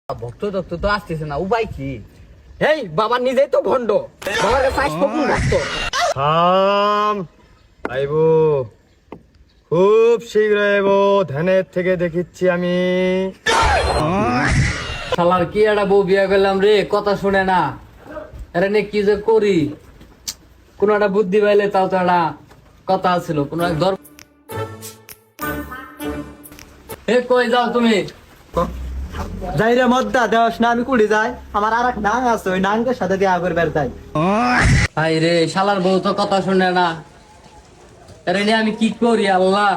ভক্ত টক্ত তো আসতেছে না, উপায় কি? এই বাবা নিজেই তো ভণ্ড, বাবার কাছে আসবো কোন ভক্ত? আইবো, খুব শীঘ্র আইবো, ধ্যানের থেকে দেখিচ্ছি আমি। শালার কি একটা বউ বিয়া করলাম রে, কথা শুনে না। আরে নে কি যে করি, কোন একটা বুদ্ধি পাইলে তাও তো একটা কথা ছিল, কোন এক ধর। এ কই যাও তুমি? যাই রে মদ্দা দেওয়াস না, আমি কুড়ি যাই, আমার আর এক নাং আছে, ওই নাঙ্গের সাথে দিয়ে আগর বের যাই। ভাই রে, শালার বউ তো কথা শুনে না। আরে নে আমি কি করি আল্লাহ।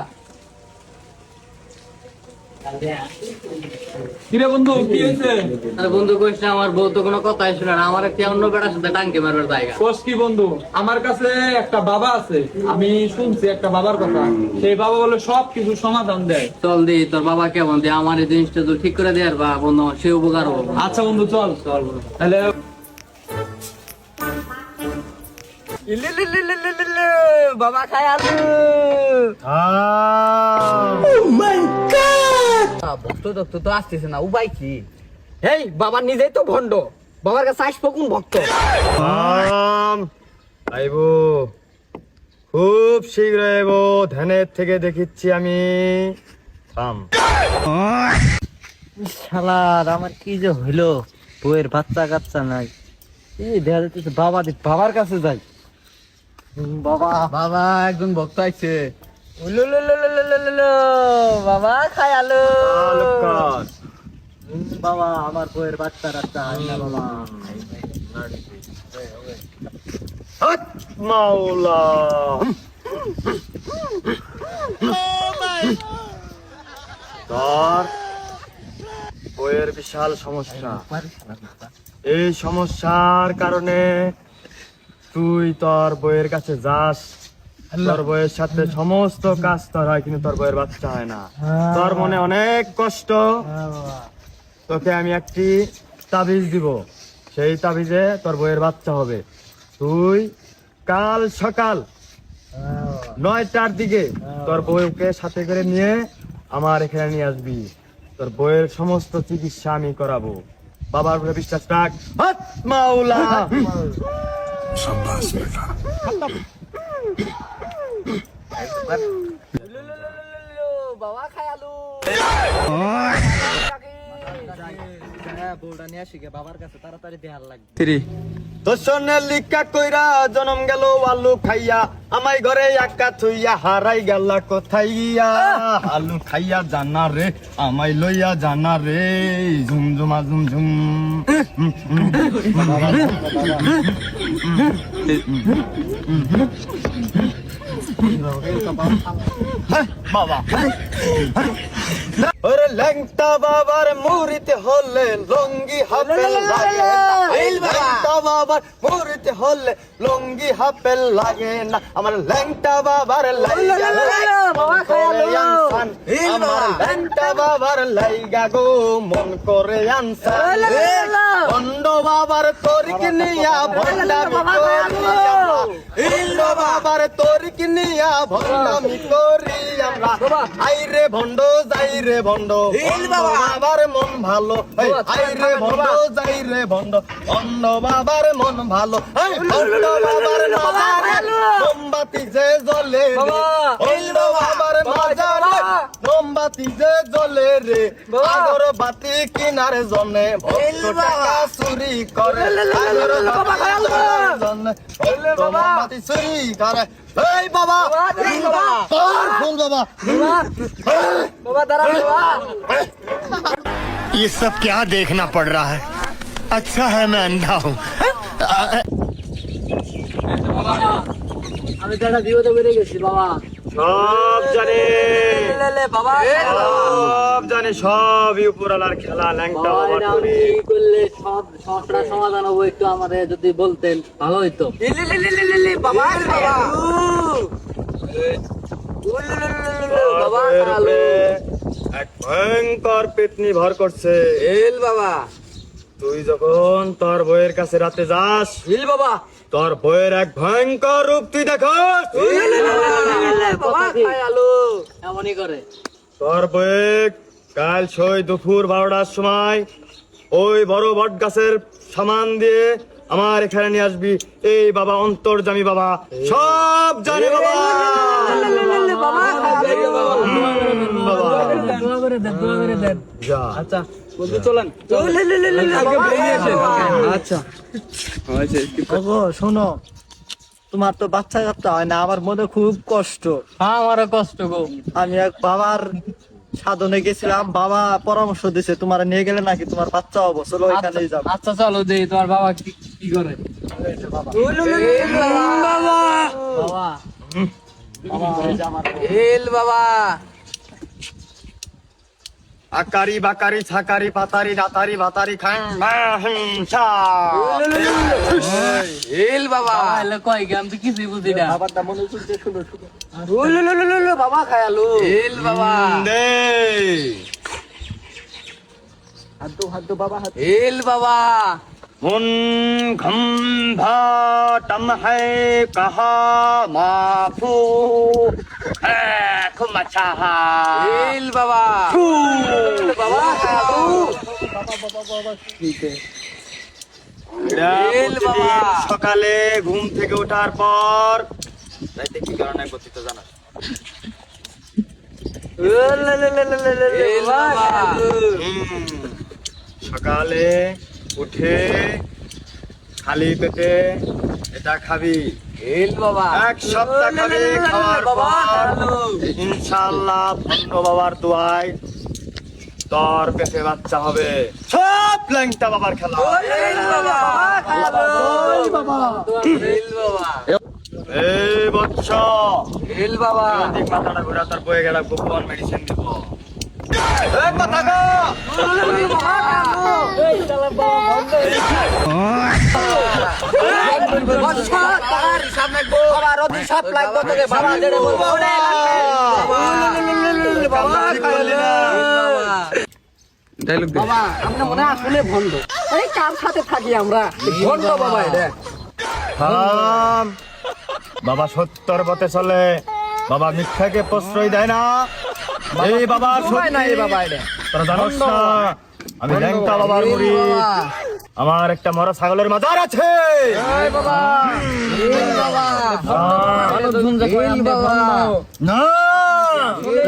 কিরে বন্ধু, কি হয়েছে? আরে বন্ধু কইস না, আমার বউ তো কোনো কথাই শুনে না, আমার একটা অন্য বেটার সাথে টাঙ্কি মারবার জায়গা। কোষ কি বন্ধু, আমার কাছে একটা বাবা আছে, আমি শুনছি একটা বাবার কথা। সেই বাবা বলে সব কিছু সমাধান দেয়। চল দি, তোর বাবা কেমন দিয়ে আমার এই জিনিসটা তো ঠিক করে দেয়ার বা বন্ধু আমার সে উপকার হবো। আচ্ছা বন্ধু, চল চল তাহলে। বাবা খাই আলু। ভক্ত টক্ত তো আসতেছে না, উপায় কি? এই বাবা নিজেই তো ভণ্ড, বাবার কাছে আসবো কোন ভক্ত? আইবো, খুব শীঘ্র আইবো, ধ্যানের থেকে দেখিচ্ছি আমি। শালার আমার কি যে হইলো, বউয়ের বাচ্চা কাচ্চা নাই। এই দেখা যাচ্ছে বাবার কাছে যাই। বাবা বাবা একজন ভক্ত আইছে। বাবা খাই আলু। আলুকার। বাবা আমার বউয়ের বাচ্চা কাচ্চা হয় না বাবা। হাত মাওলা। তোর বইয়ের বিশাল সমস্যা, এই সমস্যার কারণে তুই তোর বইয়ের কাছে যাস, তোর বইয়ের সাথে সমস্ত কাজ তোর হয়, কিন্তু তোর বইয়ের বাচ্চা হয় না। তোর মনে অনেক কষ্ট। তোকে আমি একটি তাবিজ দিব, সেই তাবিজে তোর বইয়ের বাচ্চা হবে। তুই কাল সকাল 9টার দিকে তোর বউকে সাথে করে নিয়ে আমার এখানে নিয়ে আসবি। তোর বইয়ের সমস্ত চিকিৎসা আমি করাবো। বাবার উপরে বিশ্বাস রাখ। হাত মাওলা। বাবা খাই আলু। বউটা নিয়ে আসি গে বাবার কাছে, তাড়াতাড়ি দেয়ার লাগবে। তোর সন্নে লিখা কইরা জনম গেল আলু খাইয়া, আমাই ঘরে একা থইয়া হারাই গেলা কোথাইয়া। আলু খাইয়া জানা রে, আমাই লইয়া জানা রে, ঝুমঝুমা ঝুমঝুম। বাবা ওরে ল্যাংটা বাবার মুরিতে হলে লঙ্গি হাফেল লাগে না। ল্যাংটা বাবার মুরিতে হলে লঙ্গি হাফেল লাগে না। আমার ল্যাংটা বাবার লাইগা আমার ল্যাংটা বাবার লাইগা গো মন করে আনসান। ভণ্ড বাবার তরিক নিয়া ভণ্ডামি করি আমরা, ভণ্ড বাবার তরিক নিয়া ভণ্ডামি করি আমরা। আইরে ভণ্ড যাই রে ভণ্ড, বাবার মন ভালো। আই রে ভণ্ড যাই রে ভণ্ড, ভণ্ড বাবার মন ভালো। ভণ্ড বাবার মাজারে মোমবাতি যে জ্বলে রে, ভণ্ড বাবার মাজারে মোমবাতি যে জ্বলে রে, আগরবাতি কিনার জন্যে ভক্ত টাকা চুরি করে। মোমবাতি চুরি করে। এই বাবা, তোর ফুল বাবা। ये सब क्या देखना पड़ रहा है? अच्छा है मैं अंधा हूँ। আমি তো একটা বিপদে বেড়ে গেছি বাবা। সব জানে, সব জানে, সবই উপরালার খেলা। ল্যাংটা বাবা, বাবা এটা আমি কি করলে সব সমস্যার সমাধান হবো, একটু আমাদের যদি বলতেন ভালো হইতো। এক ভয়ঙ্কর পেতনি ভর করছে। বাবা তুই যখন তোর বইয়ের কাছে রাতে যাস, বাবা তোর বইয়ের এক ভয়ঙ্কর রূপ তুই দেখস। বাবা খাই আলু। এমনই করে। তোর বইয়ে কাল সই দুপুর 12টার সময় ওই বড় বট গাছের সামান দিয়ে আমার এখানে নিয়ে আসবি। এই বাবা অন্তর্যামী বাবা, সব জানে বাবা। যা। আচ্ছা বন্ধু চলেন আগে বেরিয়ে আসেন। আচ্ছা ওগো শোনো, তোমার তো বাচ্চা কাচ্চা হয় না, আমার মনে খুব কষ্ট। হ্যাঁ আমারও কষ্ট গো। আমি এক বাবার সাধনে গেছিলাম, বাবা পরামর্শ দিছে তোমার নিয়ে গেলে নাকি তোমার বাচ্চা হবো, চলো ওইখানেই যাবো। আচ্ছা চলো দেই তোমার বাবা কি করে। বাবা আকারি বাকারি ছাকারি পাতারি দাতারি ভাতারি খান বাবা এলে কয় গে আমি তো কিছুই বুঝি না। বাবার নাম মনে চলছে, শুনো শুনো। বাবা খায়ালো বাবা হাত দো বাবা, হাত। বাবা मुन घम भा टम है कहा माफू है खुमचा বাবা বাবা খায়ালো। সকালে ঘুম থেকে ওঠার পর রাইতে কি কারণে গতিতে জানা সকালে উঠে খালি পেটে এটা খাবি বাবা এক সপ্তাহ খাবি, খাওয়ার পর ইনশাআল্লাহ ভণ্ড বাবার দোয়ায় তোর পেটে বাচ্চা হবে। সব ল্যাংটা বাবার খেলা। এই বৎস বাবা যদি মাথাটা ঘুরা তোর বয়ে গেলা গোপন মেডিসিন দিব। এই কথা গো। বাবা আমরা মনে হয় আসলে ভণ্ড, এই কার সাথে থাকি আমরা ভণ্ড বাবা এটা। হারাম। বাবা সত্যর পথে চলে, বাবা মিথ্যাকে প্রশ্রয় দেয় না। এই বাবা না এই বাবা এটা তোরা জানোস না আমি ল্যাংটা বাবার মুড়ি। আমার একটা মরা ছাগলের মাজার আছে। না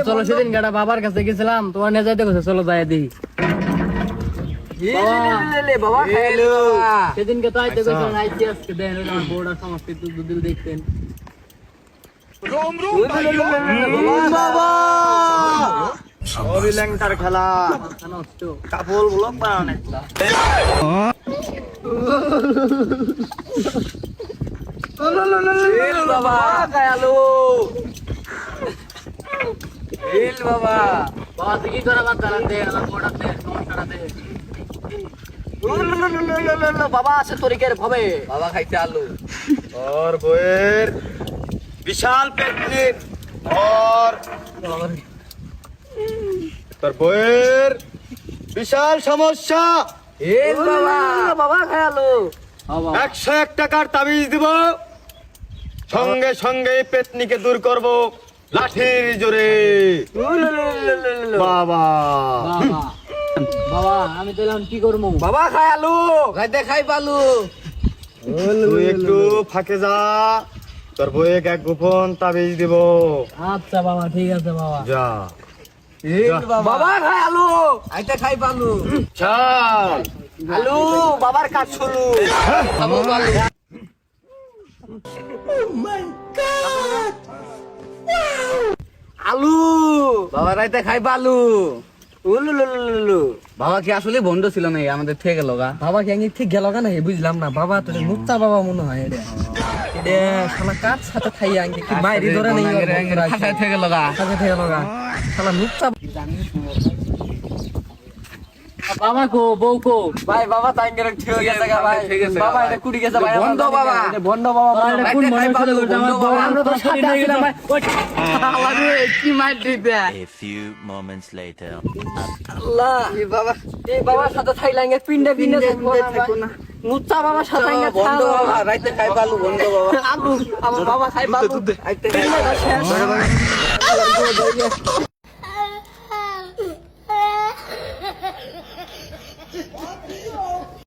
চলো সেদিন গাড়া বাবার কাছে গেছিলাম, তোমার নিয়ে যাইতে গেছে, চলো যাই দিই। সেদিনকে তো আইতে গেছিলেন, আইতে আজকে দেন আমার বউটা সমস্ত দুদিন দেখতেন। সবই ল্যাংটার খেলা। কাপড় ব্লক বানানে বাবা খায়ালো বাবা বাবা তুই কি করে বাদ দাঁড়াতে আমার বউটাতে সমস্যাটাতে। বাবা আছে তরিকের ভাবে বাবা খাইতে আলু। তোর বইয়ের বিশাল পেটনিক, তোর বইয়ের বিশাল সমস্যা। বাবা খায়ালো 101 টাকার তাবিজ দিব, সঙ্গে সঙ্গে পেতনিকে দূর করব লাঠির জোরে। বাবা বাবা আমি তো এলাম কি করবো। বাবা খাই আলু খাইতে খাই পালু। তুই একটু ফাঁকে যা, তোর বইয়ে এক গোপন তাবিজ দিব। আচ্ছা বাবা ঠিক আছে বাবা যা। বাবা খাই আলু খাইতে খাই পালু। চল আলু বাবার কাজ শুরু। আলু বাবা রাইতে খাই পালু। বাবা কি আসলে বন্ধ ছিল না আমাদের থেকে গেল গা। বাবা কি আমি ঠিক গেল না বুঝলাম না, বাবা তোর মুক্তা বাবা মনে হয় এটা। এটা শালা কার সাথে খাইয়া আঙ্কি কি মাইরি ধরে নেই থেকে গেল গা। সাথে থেকে লগা শালা মুক্তা। বাবা কো বউ কো ভাই বাবা তাঙ্গের ঠিক হয়ে গেছে ভাই। বাবা এটা কুড়ি গেছে ভাই। বন্ধ বাবা। এটা বন্ধ বাবা। কোন মনে ছিল আমার বউ আমরা তো সাথে ছিলাম ভাই। আল্লাহ কি মার দিতে। A few moments later. আল্লাহ এই বাবা, এই বাবার সাথে থাইলাঙ্গে পিন্ডে পিন্ডে থাকো না। মুক্তা বাবার সাথে বন্ধ বাবা রাইতে খাই পালু বন্ধ বাবা। আলু আমার বাবা খাই পালু। আইতে Ha ha ha.